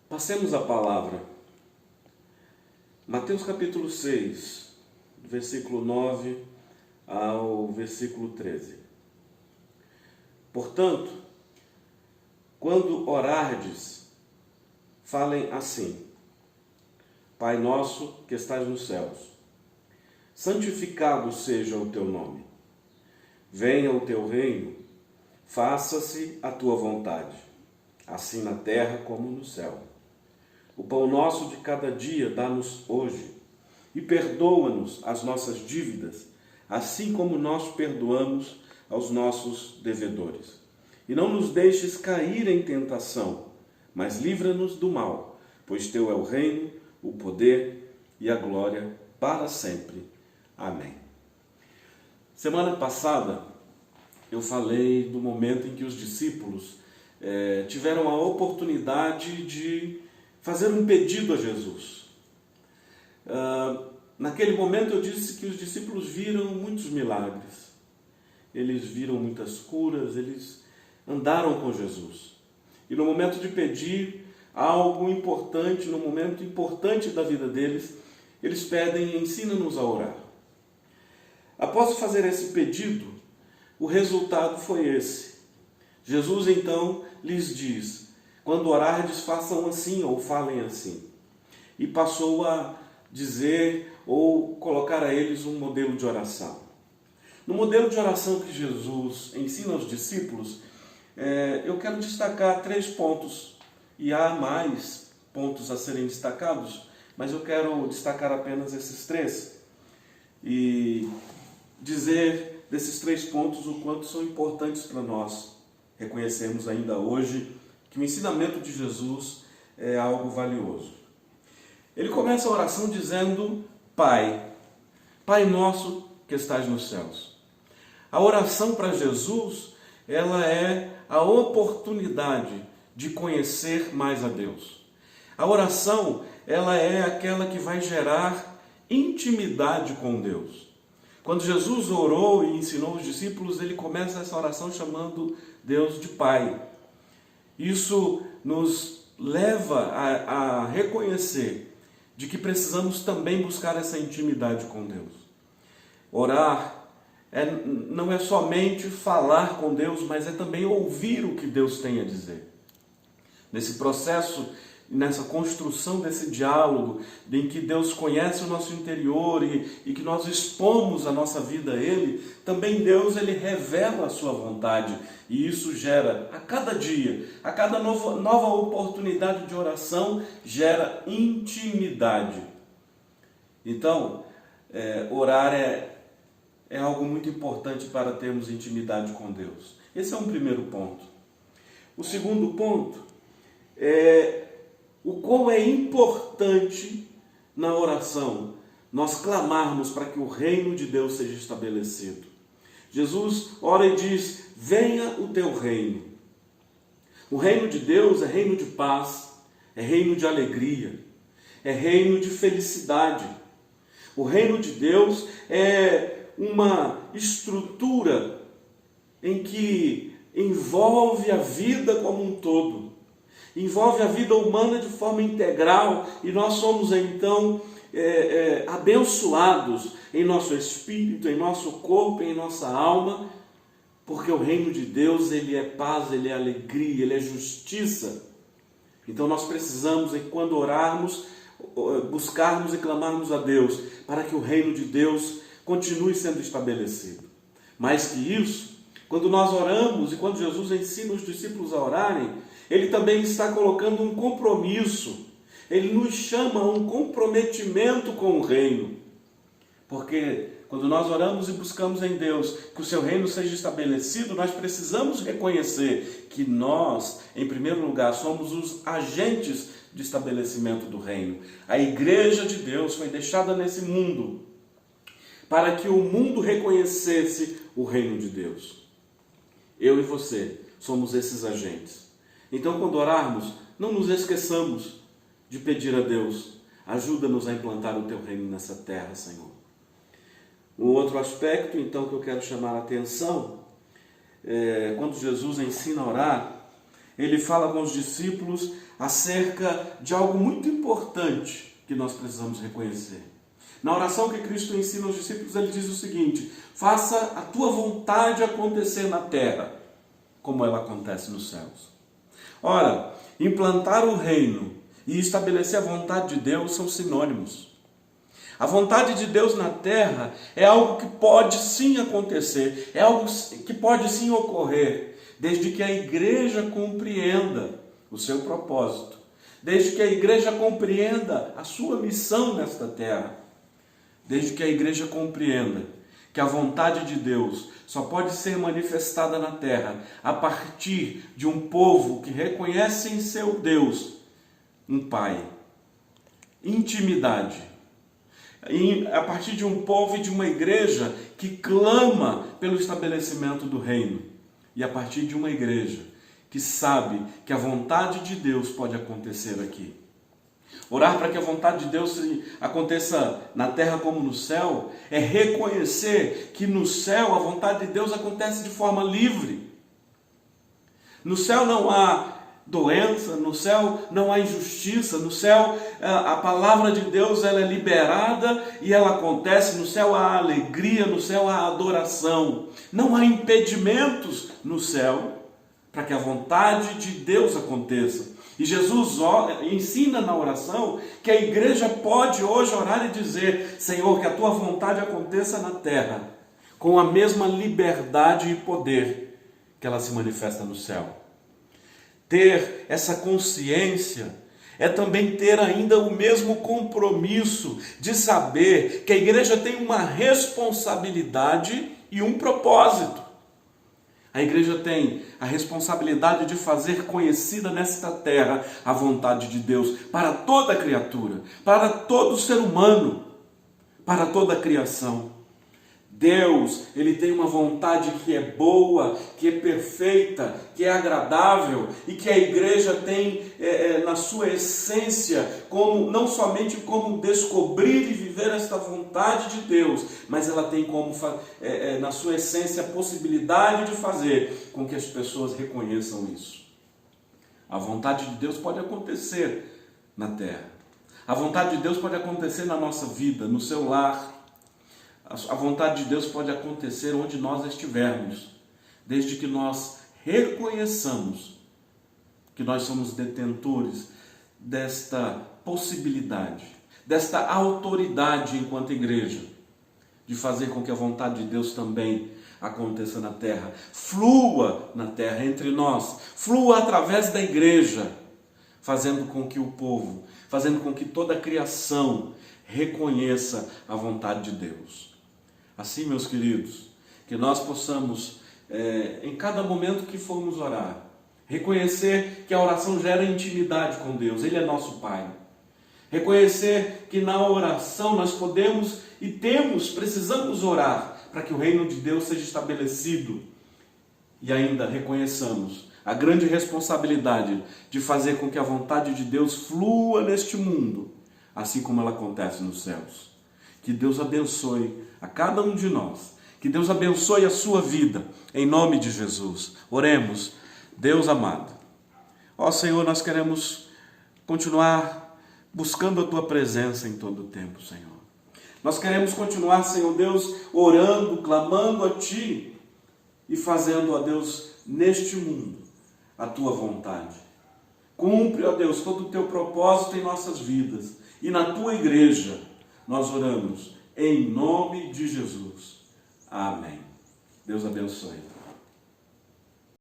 Passemos a palavra. Mateus capítulo 6, versículo 9 ao versículo 13. Portanto, quando orardes, falem assim: Pai nosso que estás nos céus, santificado seja o teu nome. Venha o teu reino, faça-se a tua vontade, assim na terra como no céu. O pão nosso de cada dia dá-nos hoje, e perdoa-nos as nossas dívidas, assim como nós perdoamos aos nossos devedores. E não nos deixes cair em tentação, mas livra-nos do mal, pois teu é o reino, o poder e a glória para sempre. Amém. Semana passada eu falei do momento em que os discípulos tiveram a oportunidade de fazer um pedido a Jesus. Naquele momento eu disse que os discípulos viram muitos milagres, eles viram muitas curas, eles andaram com Jesus. E no momento de pedir algo importante, no momento importante da vida deles, eles pedem: ensina-nos a orar. Após fazer esse pedido, o resultado foi esse. Jesus então lhes diz: quando orardes, façam assim ou falem assim. E passou a dizer ou colocar a eles um modelo de oração. No modelo de oração que Jesus ensina aos discípulos, eu quero destacar 3 pontos, e há mais pontos a serem destacados, mas eu quero destacar apenas esses 3 e dizer desses 3 pontos o quanto são importantes para nós reconhecermos ainda hoje que o ensinamento de Jesus é algo valioso. Ele começa a oração dizendo: Pai, Pai nosso que estás nos céus. A oração para Jesus, ela é a oportunidade de conhecer mais a Deus. A oração, ela é aquela que vai gerar intimidade com Deus. Quando Jesus orou e ensinou os discípulos, ele começa essa oração chamando Deus de Pai. Isso nos leva a reconhecer de que precisamos também buscar essa intimidade com Deus. Orar não é somente falar com Deus, mas é também ouvir o que Deus tem a dizer. Nesse processo, nessa construção desse diálogo, em que Deus conhece o nosso interior e que nós expomos a nossa vida a Ele, também Deus ele revela a sua vontade. E isso gera, a cada dia, a cada nova oportunidade de oração, gera intimidade. Então, orar é algo muito importante para termos intimidade com Deus. Esse é um primeiro ponto. O segundo ponto é o quão é importante na oração nós clamarmos para que o reino de Deus seja estabelecido. Jesus ora e diz: venha o teu reino. O reino de Deus é reino de paz, é reino de alegria, é reino de felicidade. O reino de Deus é uma estrutura em que envolve a vida como um todo, envolve a vida humana de forma integral, e nós somos então abençoados em nosso espírito, em nosso corpo, em nossa alma, porque o reino de Deus ele é paz, ele é alegria, ele é justiça. Então nós precisamos, quando orarmos, buscarmos e clamarmos a Deus para que o reino de Deus continue sendo estabelecido. Mais que isso, quando nós oramos e quando Jesus ensina os discípulos a orarem, Ele também está colocando um compromisso. Ele nos chama a um comprometimento com o reino. Porque quando nós oramos e buscamos em Deus que o seu reino seja estabelecido, nós precisamos reconhecer que nós, em primeiro lugar, somos os agentes de estabelecimento do reino. A igreja de Deus foi deixada nesse mundo para que o mundo reconhecesse o reino de Deus. Eu e você somos esses agentes. Então, quando orarmos, não nos esqueçamos de pedir a Deus: ajuda-nos a implantar o teu reino nessa terra, Senhor. Um outro aspecto, então, que eu quero chamar a atenção, quando Jesus ensina a orar, ele fala com os discípulos acerca de algo muito importante que nós precisamos reconhecer. Na oração que Cristo ensina aos discípulos, ele diz o seguinte: faça a tua vontade acontecer na terra, como ela acontece nos céus. Ora, implantar o reino e estabelecer a vontade de Deus são sinônimos. A vontade de Deus na terra é algo que pode sim acontecer, é algo que pode sim ocorrer, desde que a igreja compreenda o seu propósito, desde que a igreja compreenda a sua missão nesta terra, desde que a igreja compreenda que a vontade de Deus só pode ser manifestada na terra a partir de um povo que reconhece em seu Deus um Pai, intimidade, a partir de um povo e de uma igreja que clama pelo estabelecimento do reino, e a partir de uma igreja que sabe que a vontade de Deus pode acontecer aqui. Orar para que a vontade de Deus aconteça na terra como no céu é reconhecer que no céu a vontade de Deus acontece de forma livre. No céu não há doença, no céu não há injustiça, no céu a palavra de Deus ela é liberada e ela acontece, no céu há alegria, no céu há adoração. Não há impedimentos no céu para que a vontade de Deus aconteça. E Jesus ensina na oração que a igreja pode hoje orar e dizer: Senhor, que a tua vontade aconteça na terra, com a mesma liberdade e poder que ela se manifesta no céu. Ter essa consciência é também ter ainda o mesmo compromisso de saber que a igreja tem uma responsabilidade e um propósito. A igreja tem a responsabilidade de fazer conhecida nesta terra a vontade de Deus para toda a criatura, para todo ser humano, para toda a criação. Deus, ele tem uma vontade que é boa, que é perfeita, que é agradável e que a igreja tem na sua essência, como, não somente como descobrir e viver esta vontade de Deus, mas ela tem como, na sua essência, a possibilidade de fazer com que as pessoas reconheçam isso. A vontade de Deus pode acontecer na terra. A vontade de Deus pode acontecer na nossa vida, no seu lar. A vontade de Deus pode acontecer onde nós estivermos, desde que nós reconheçamos que nós somos detentores desta possibilidade, desta autoridade enquanto igreja, de fazer com que a vontade de Deus também aconteça na terra, flua na terra entre nós, flua através da igreja, fazendo com que o povo, fazendo com que toda a criação reconheça a vontade de Deus. Assim, meus queridos, que nós possamos, em cada momento que formos orar, reconhecer que a oração gera intimidade com Deus, Ele é nosso Pai. Reconhecer que na oração nós podemos e precisamos orar para que o reino de Deus seja estabelecido. E ainda reconheçamos a grande responsabilidade de fazer com que a vontade de Deus flua neste mundo, assim como ela acontece nos céus. Que Deus abençoe a cada um de nós. Que Deus abençoe a sua vida, em nome de Jesus. Oremos. Deus amado, ó Senhor, nós queremos continuar buscando a Tua presença em todo o tempo, Senhor. Nós queremos continuar, Senhor Deus, orando, clamando a Ti e fazendo, ó Deus, neste mundo, a Tua vontade. Cumpre, ó Deus, todo o Teu propósito em nossas vidas e na Tua igreja. Nós oramos em nome de Jesus. Amém. Deus abençoe.